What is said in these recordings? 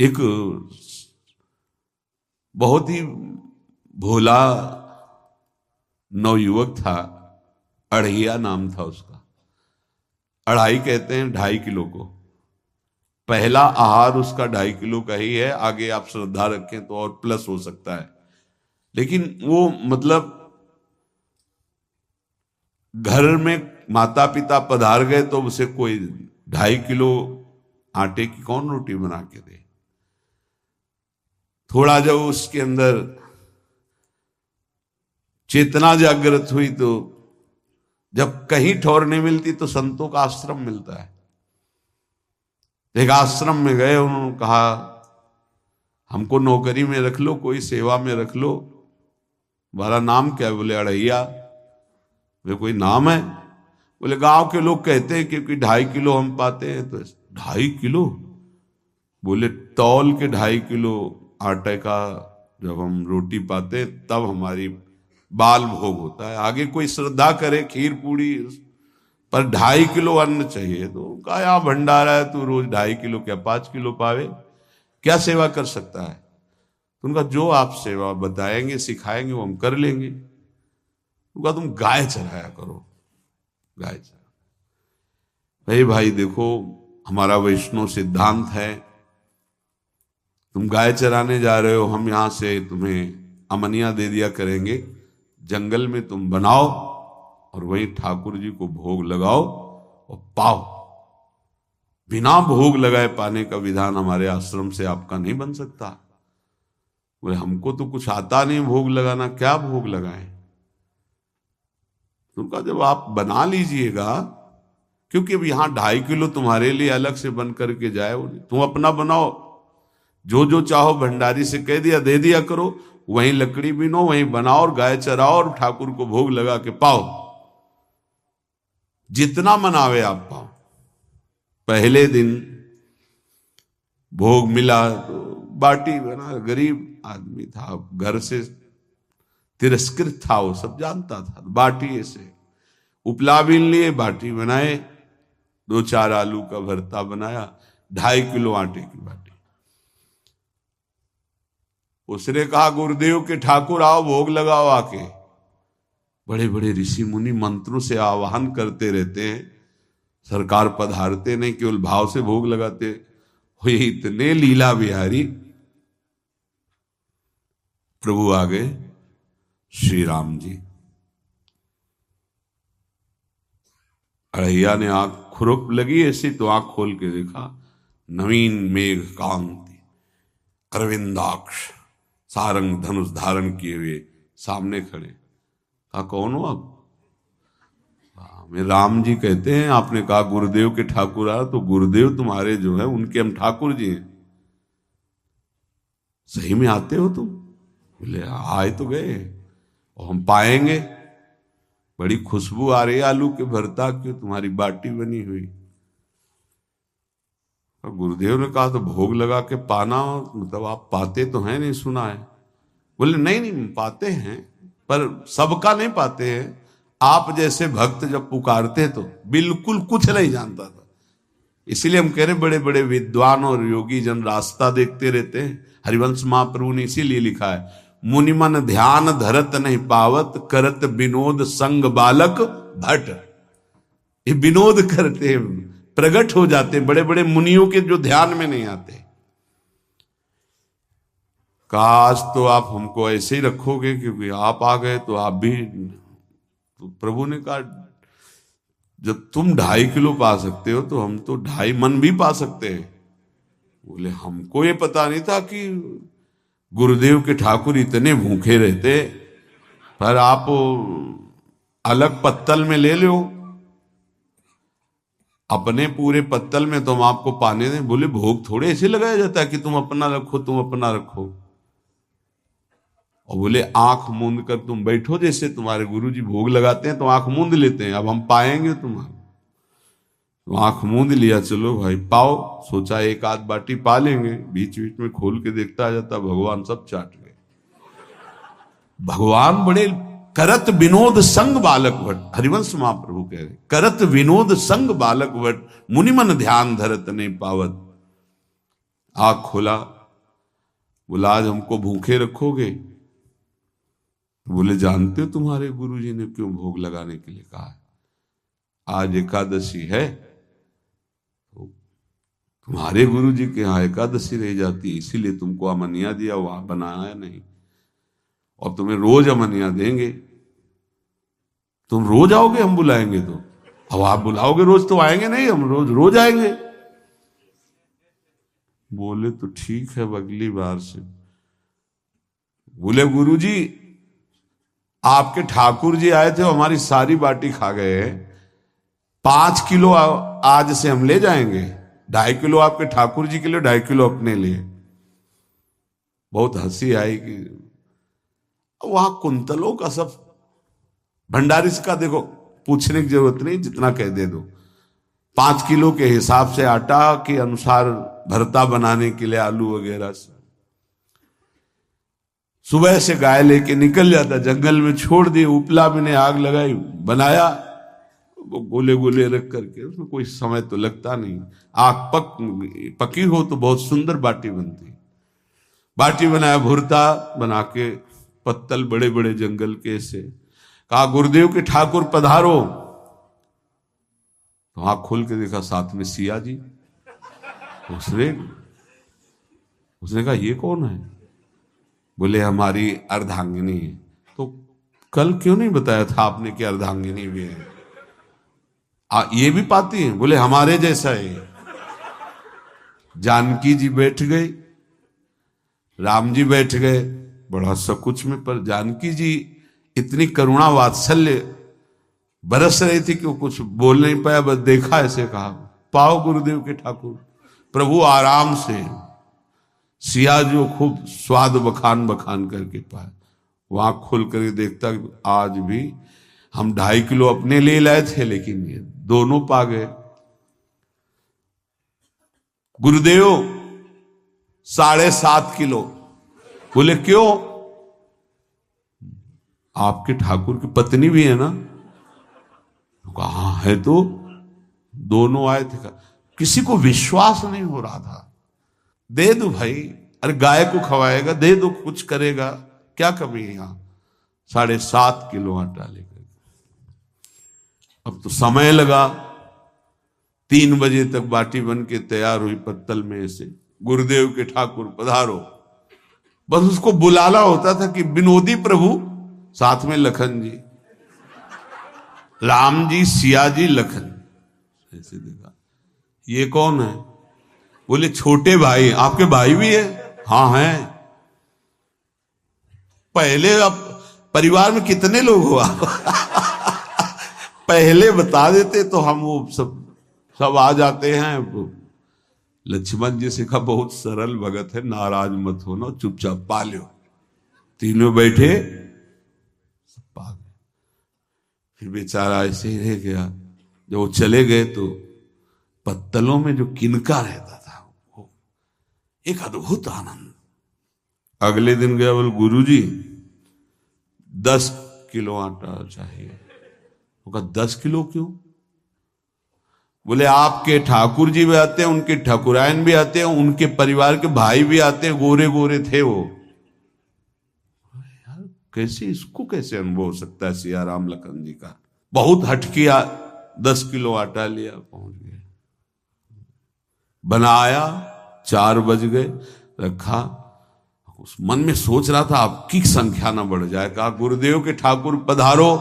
एक बहुत ही भोला नवयुवक था, अढ़िया नाम था उसका। अढ़ाई कहते हैं 2.5 किलो को। पहला आहार उसका 2.5 किलो का ही है, आगे आप श्रद्धा रखें तो और प्लस हो सकता है। लेकिन वो मतलब घर में माता पिता पधार गए तो उसे कोई 2.5 किलो आटे की कौन रोटी बना के दे। थोड़ा जब उसके अंदर चेतना जागृत हुई तो जब कहीं ठौर नहीं मिलती तो संतों का आश्रम मिलता है। एक आश्रम में गए, उन्होंने कहा हमको नौकरी में रख लो, कोई सेवा में रख लो। तुम्हारा नाम क्या है? बोले अढ़ैया। वे कोई नाम है? बोले गांव के लोग कहते हैं क्योंकि 2.5 किलो हम पाते हैं। तो 2.5 किलो? बोले तौल के 2.5 किलो आटे का जब हम रोटी पाते तब हमारी बाल भोग होता है। आगे कोई श्रद्धा करे खीर पूड़ी, पर 2.5 किलो अन्न चाहिए। तो कहा यहाँ भंडारा है, तू रोज 2.5 किलो क्या 5 किलो पावे, क्या सेवा कर सकता है? तो उनका जो आप सेवा बताएंगे सिखाएंगे वो हम कर लेंगे। उनका तुम गाय चराया करो, गाय चरा। भाई देखो, हमारा वैष्णव सिद्धांत है, तुम गाय चराने जा रहे हो, हम यहां से तुम्हें अमनिया दे दिया करेंगे, जंगल में तुम बनाओ और वहीं ठाकुर जी को भोग लगाओ और पाओ। बिना भोग लगाए पाने का विधान हमारे आश्रम से आपका नहीं बन सकता। बोले हमको तो कुछ आता नहीं भोग लगाना, क्या भोग लगाएं? तुमका जब आप बना लीजिएगा, क्योंकि अब यहां 2.5 किलो तुम्हारे लिए अलग से बन करके जाए, तुम अपना बनाओ, जो जो चाहो भंडारी से कह दिया दे दिया करो, वहीं लकड़ी बीनो, वहीं बनाओ और गाय चराओ और ठाकुर को भोग लगा के पाओ। जितना मनावे आप पाओ। पहले दिन भोग मिला तो बाटी बना, गरीब आदमी था, घर से तिरस्कृत था, वो सब जानता था। बाटी ऐसे उपला बीन लिए, बाटी बनाए, 2-4 आलू का भरता बनाया, 2.5 किलो आटे की बाटी। उसने कहा गुरुदेव के ठाकुर आओ भोग लगाओ आके। बड़े बड़े ऋषि मुनि मंत्रों से आवाहन करते रहते हैं, सरकार पधारते नहीं, केवल भाव से भोग लगाते। हुए इतने लीला बिहारी प्रभु आ गए, श्री राम जी। अढ़ैया ने आंख खुरक लगी ऐसी तो आंख खोल के देखा, नवीन मेघ कांति, अरविंदाक्ष, सारंग धनुष धारण किए हुए सामने खड़े। कहा कौन हो आप? मैं राम जी कहते हैं। आपने कहा गुरुदेव के ठाकुर आ, तो गुरुदेव तुम्हारे जो है उनके हम ठाकुर जी हैं। सही में आते हो तुम? बोले आए तो गए और हम पाएंगे। बड़ी खुशबू आ रही है आलू के भरता की, तुम्हारी बाटी बनी हुई। और गुरुदेव ने कहा तो भोग लगा के पाना, मतलब आप पाते तो हैं? नहीं सुना है। बोले नहीं नहीं पाते हैं, पर सबका नहीं पाते हैं। आप जैसे भक्त जब पुकारते तो बिल्कुल कुछ नहीं जानता था। इसीलिए हम कह रहे बड़े बड़े विद्वान और योगी जन रास्ता देखते रहते हैं। हरिवंश महाप्रभु ने इसीलिए लिखा है, मुनिमन ध्यान धरत नहीं पावत, करत विनोद संग बालक भट्ट। ये विनोद करते हैं, प्रकट हो जाते हैं बड़े बड़े मुनियों के जो ध्यान में नहीं आते। काश तो आप हमको ऐसे ही रखोगे, क्योंकि आप आ गए तो आप भी। तो प्रभु ने कहा जब तुम 2.5 किलो पा सकते हो तो हम तो 2.5 मन भी पा सकते हैं। बोले हमको ये पता नहीं था कि गुरुदेव के ठाकुर इतने भूखे रहते, पर आप अलग पत्तल में ले लो, अपने पूरे पत्तल में तुम आपको पाने दें। बोले भोग थोड़े ऐसे लगाया जाता है कि तुम अपना रखो, तुम अपना रखो। और बोले आंख मूंद कर तुम बैठो, जैसे तुम्हारे गुरुजी भोग लगाते हैं तो आंख मूंद लेते हैं, अब हम पाएंगे तुम्हारा। तो आंख मूंद लिया, चलो भाई पाओ। सोचा एक आध बाटी पा लेंगे, बीच बीच में खोल के देखता जाता, भगवान सब चाट गए। भगवान बड़े करत विनोद संग बालक भट्ट, हरिवंश महाप्रभु कह रहे, करत विनोद संग बालक भट्ट, मुनिमन ध्यान धरत नहीं पावत। आँख खोला, बोला आज हमको भूखे रखोगे? बोले जानते हो तुम्हारे गुरुजी ने क्यों भोग लगाने के लिए कहा है? आज एकादशी है, तो तुम्हारे गुरुजी के यहाँ एकादशी रह जाती है, इसीलिए तुमको अमनिया दिया, वहां बनाया नहीं, और तुम्हें रोज अमनिया देंगे। तुम रोज आओगे हम बुलाएंगे तो? अब आप बुलाओगे रोज तो आएंगे नहीं, हम रोज रोज आएंगे। बोले तो ठीक है, अगली बार से। बोले गुरुजी आपके ठाकुर जी आए थे, हमारी सारी बाटी खा गए, 5 किलो आज से हम ले जाएंगे, 2.5 किलो आपके ठाकुर जी के लिए, 2.5 किलो अपने लिए। बहुत हंसी आई कि वहां कुंतलों का सब भंडारी का देखो, पूछने की जरूरत नहीं, जितना कह दे दो। 5 किलो के हिसाब से आटा के अनुसार भरता बनाने के लिए आलू वगैरह से सुबह से गाय लेके निकल जाता, जंगल में छोड़ दिए, उपला में ने आग लगाई, बनाया, वो गोले गोले रख करके, उसमें कोई समय तो लगता नहीं। आग पकी हो तो बहुत सुंदर बाटी बनती। बाटी बनाया, भुरता बना के, पत्तल बड़े बड़े जंगल के से, कहा गुरुदेव के ठाकुर पधारो। तो आंख खोल के देखा साथ में सिया जी। उसने कहा ये कौन है? बोले हमारी अर्धांगिनी है। तो कल क्यों नहीं बताया था आपने कि अर्धांगिनी भी है? ये भी पाती है? बोले हमारे जैसा है। जानकी जी बैठ गई, राम जी बैठ गए, बड़ा सकुच में, पर जानकी जी इतनी करुणा वात्सल्य बरस रही थी कि वो कुछ बोल नहीं पाया, बस देखा, ऐसे कहा पाओ गुरुदेव के ठाकुर। प्रभु आराम से, सिया जो खूब स्वाद बखान बखान करके पाए, वहां खोल करके देखता आज भी हम 2.5 किलो अपने लिए लाए थे, लेकिन ये दोनों पा गए। गुरुदेव 7.5 किलो। बोले क्यों? आपके ठाकुर की पत्नी भी है ना? कहा है, तो दोनों आए थे। किसी को विश्वास नहीं हो रहा था। दे दो भाई, अरे गाय को खवाएगा, दे दो, कुछ करेगा, क्या कमी है यहां? 7.5 किलो आटा लेकर। अब तो समय लगा, 3 बजे तक बाटी बन के तैयार हुई पत्तल में से। गुरुदेव के ठाकुर पधारो, बस उसको बुलाना होता था कि विनोदी प्रभु, साथ में लखन जी, राम जी, सिया जी, लखन। ऐसे देखा, ये कौन है? बोले छोटे भाई। आपके भाई भी है? हाँ है। पहले अब परिवार में कितने लोग हो आप? पहले बता देते तो हम वो सब आ जाते हैं। लक्ष्मण जी से कहा बहुत सरल भगत है, नाराज मत होना, चुपचाप पा लो। तीनों बैठे, सब पा गए। फिर बेचारा ऐसे ही रह गया। जब वो चले गए तो पत्तलों में जो किनका रहता था, वो एक अद्भुत आनंद। अगले दिन गया, बोल गुरुजी 10 किलो आटा चाहिए। वो कहा 10 किलो क्यों? बोले आपके ठाकुर जी भी आते हैं, उनके ठाकुरायन भी आते हैं, उनके परिवार के भाई भी आते हैं, गोरे गोरे थे वो। यार कैसे, इसको कैसे अनुभव हो सकता है सिया राम लखन जी का? बहुत हट किया, 10 किलो आटा लिया, पहुंच गए, बनाया, 4 बज गए, रखा। उस मन में सोच रहा था आपकी संख्या ना बढ़ जाए। कहा गुरुदेव के ठाकुर पधारो।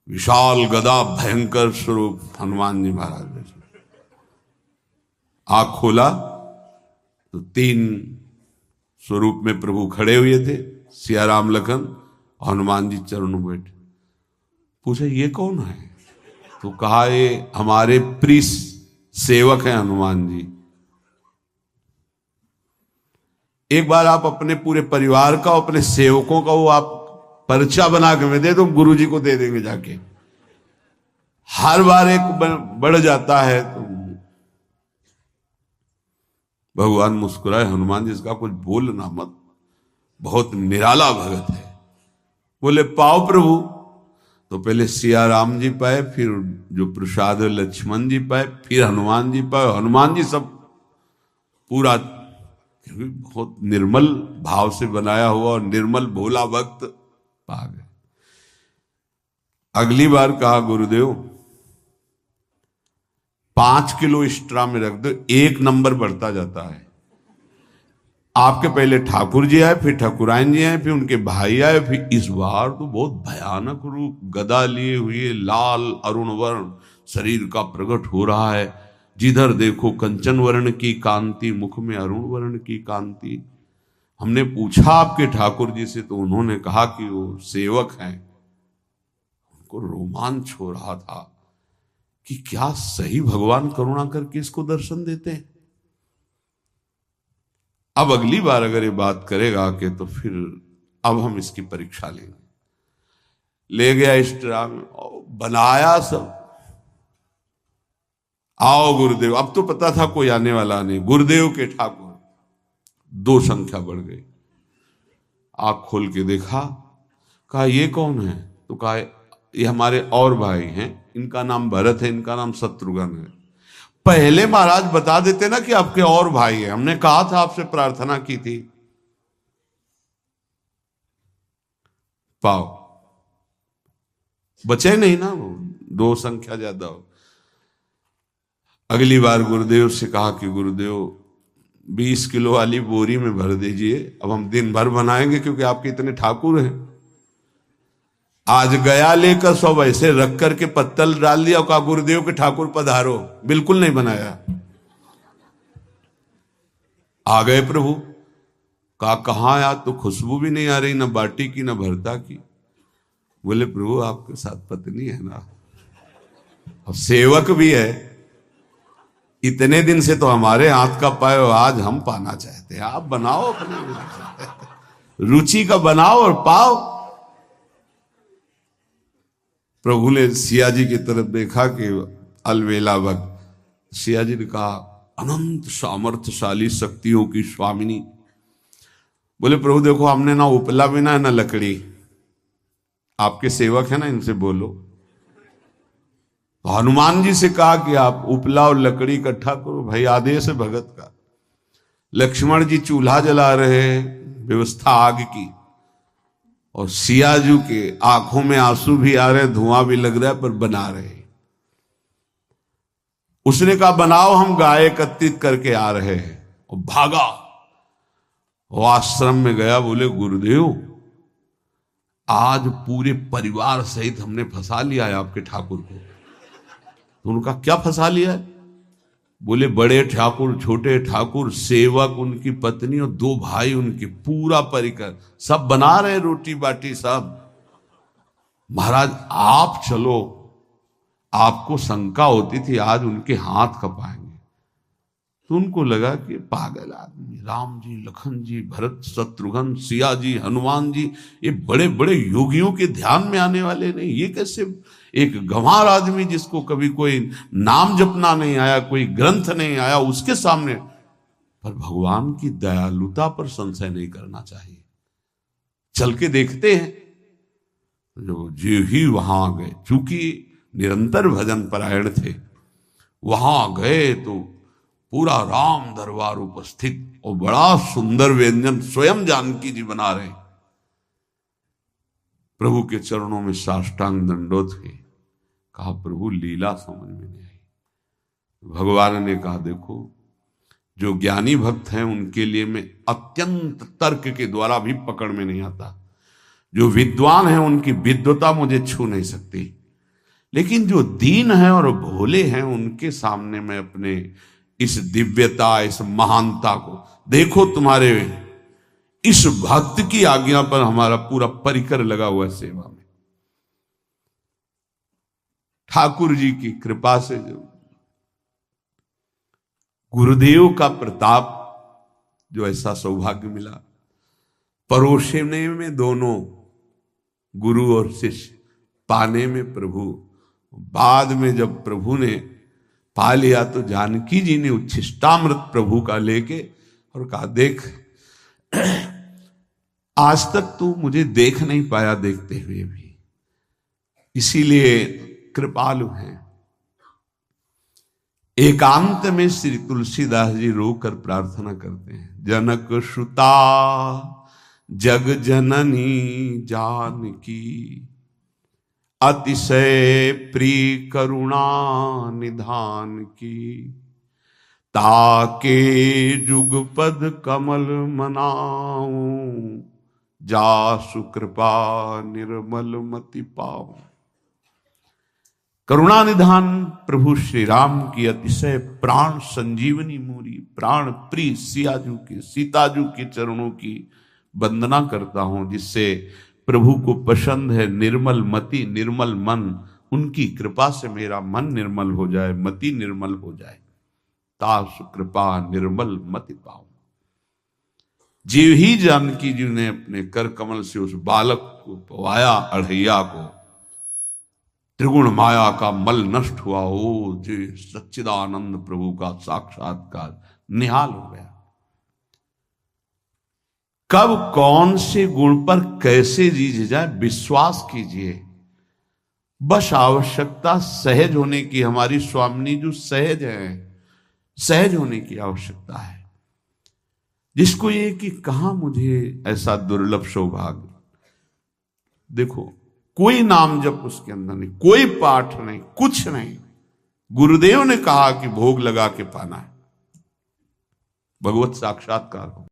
विशाल गदा, भयंकर स्वरूप हनुमान जी महाराज। आंख खोला तो 3 स्वरूप में प्रभु खड़े हुए थे, सिया राम लखन, हनुमान जी चरणों में बैठे। पूछा ये कौन है? तो कहा ये हमारे प्रिय सेवक हैं हनुमान जी। एक बार आप अपने पूरे परिवार का, अपने सेवकों का वो आप पर्चा बना के मैं दे दो, गुरु जी को दे देंगे जाके। हर बार एक बढ़ जाता है तो भगवान मुस्कुराए, हनुमान जी इसका कुछ बोलना मत, बहुत निराला भगत है। बोले पाओ प्रभु। तो पहले सिया राम जी पाए, फिर जो प्रसाद लक्ष्मण जी पाए, फिर हनुमान जी पाए। हनुमान जी सब पूरा, क्योंकि बहुत निर्मल भाव से बनाया हुआ और निर्मल भोला भक्त पा गए। अगली बार कहा गुरुदेव 5 किलो एक्स्ट्रा में रख दो, 1 नंबर बढ़ता जाता है। आपके पहले ठाकुर जी आए, फिर ठाकुरायन जी आए, फिर उनके भाई आए, फिर इस बार तो बहुत भयानक रूप, गदा लिए हुए, लाल अरुण वर्ण शरीर का प्रकट हो रहा है। जिधर देखो कंचन वर्ण की कांति, मुख में अरुण वर्ण की कांति। हमने पूछा आपके ठाकुर जी से, तो उन्होंने कहा कि वो सेवक हैं। उनको रोमांच हो रहा था कि क्या सही भगवान करुणा करके इसको दर्शन देते हैं। अब अगली बार अगर ये बात करेगा कि तो फिर अब हम इसकी परीक्षा लेंगे। ले गया एक्स्ट्रा में, बनाया सब। आओ गुरुदेव, अब तो पता था कोई आने वाला नहीं। गुरुदेव के ठाकुर 2 संख्या बढ़ गई। आंख खोल के देखा, कहा ये कौन है? तो कहा ये हमारे और भाई हैं, इनका नाम भरत है, इनका नाम शत्रुघ्न है। पहले महाराज बता देते ना कि आपके और भाई हैं, हमने कहा था, आपसे प्रार्थना की थी। पाओ बचे नहीं ना, वो 2 संख्या ज्यादा हो। अगली बार गुरुदेव से कहा कि गुरुदेव 20 किलो वाली बोरी में भर दीजिए, अब हम दिन भर बनाएंगे क्योंकि आपके इतने ठाकुर हैं। आज गया लेकर सब ऐसे रख करके पत्तल डाल दिया और कहा गुरुदेव के ठाकुर पधारो, बिल्कुल नहीं बनाया। आ गए प्रभु, कहा कहां यार, तो खुशबू भी नहीं आ रही, ना बाटी की ना भरता की। बोले प्रभु आपके साथ पत्नी है ना, और सेवक भी है, इतने दिन से तो हमारे हाथ का पाए, आज हम पाना चाहते हैं, आप बनाओ अपने रुचि का बनाओ और पाओ। प्रभु ने सिया जी की तरफ देखा कि अलवेला भक्त। सिया जी ने कहा अनंत सामर्थ्यशाली शक्तियों की स्वामिनी। बोले प्रभु देखो, हमने ना उपला बिना है ना लकड़ी, आपके सेवक है ना, इनसे बोलो। तो हनुमान जी से कहा कि आप उपला और लकड़ी इकट्ठा करो, भाई आदेश है भगत का। लक्ष्मण जी चूल्हा जला रहे हैं, व्यवस्था आग की, और सियाजू के आंखों में आंसू भी आ रहे, धुआं भी लग रहा है, पर बना रहे। उसने कहा बनाओ, हम गाय एकत्रित करके आ रहे हैं, और भागा। वो आश्रम में गया, बोले गुरुदेव आज पूरे परिवार सहित हमने फंसा लिया है आपके ठाकुर को। तो उनका क्या फंसा लिया है? बोले बड़े ठाकुर, छोटे ठाकुर, सेवक, उनकी पत्नी और 2 भाई उनके, पूरा परिकर, सब बना रहे रोटी बाटी सब। महाराज आप चलो, आपको शंका होती थी आज उनके हाथ कपाएंगे। तो उनको लगा कि पागल आदमी, राम जी, लखन जी, भरत, शत्रुघ्न, सिया जी, हनुमान जी, ये बड़े बड़े योगियों के ध्यान में आने वाले नहीं, ये कैसे एक गंवार आदमी जिसको कभी कोई नाम जपना नहीं आया, कोई ग्रंथ नहीं आया, उसके सामने। पर भगवान की दयालुता पर संशय नहीं करना चाहिए। चल के देखते हैं। जो जी ही वहां गए, चूंकि निरंतर भजन परायण थे, वहां गए तो पूरा राम दरबार उपस्थित, और बड़ा सुंदर व्यंजन स्वयं जानकी जी बना रहे। प्रभु के चरणों में साष्टांग दंडोत है। कहा प्रभु लीला समझ में नहीं आई। भगवान ने कहा देखो, जो ज्ञानी भक्त हैं उनके लिए मैं अत्यंत तर्क के द्वारा भी पकड़ में नहीं आता। जो विद्वान हैं उनकी विद्वता मुझे छू नहीं सकती, लेकिन जो दीन हैं और भोले हैं उनके सामने मैं अपने इस दिव्यता, इस महानता को देखो। तुम्हारे इस भक्त की आज्ञा पर हमारा पूरा परिकर लगा हुआ है सेवा में। ठाकुर जी की कृपा से जो गुरुदेव का प्रताप, जो ऐसा सौभाग्य मिला, परोसने में दोनों गुरु और शिष्य, पाने में प्रभु। बाद में जब प्रभु ने पा लिया तो जानकी जी ने उच्छिष्टामृत प्रभु का लेके और कहा देख, आज तक तू मुझे देख नहीं पाया देखते हुए भी, इसीलिए कृपालु हैं। एकांत में श्री तुलसीदास जी रोकर प्रार्थना करते हैं, जनक सुता जग जननी जानकी, अतिशय प्रिय करुणा निधान की, ताके जुगपद कमल मनाऊं, जासु कृपा निर्मल मति पाऊं। करुणा निधान प्रभु श्री राम की अतिशय प्राण संजीवनी मूरी, प्राण प्रिय सियाजू के, सीताजू के चरणों की वंदना करता हूं, जिससे प्रभु को पसंद है निर्मल मति निर्मल मन। उनकी कृपा से मेरा मन निर्मल हो जाए, मति निर्मल हो जाए। तासु कृपा निर्मल मति पाऊं। जीव ही जानकी जी ने अपने कर कमल से उस बालक को पवाया, अढ़ैया को, त्रिगुण माया का मल नष्ट हुआ। ओ जी सच्चिदानंद प्रभु का साक्षात्कार निहाल हो गया। कब कौन से गुण पर कैसे रीझ जाए विश्वास कीजिए, बस आवश्यकता सहज होने की। हमारी स्वामिनी जो सहज है, सहज होने की आवश्यकता है। जिसको ये कि कहां मुझे ऐसा दुर्लभ सौभाग्य, देखो कोई नाम जप उसके अंदर नहीं, कोई पाठ नहीं, कुछ नहीं। गुरुदेव ने कहा कि भोग लगा के पाना है, भगवत साक्षात्कार हो।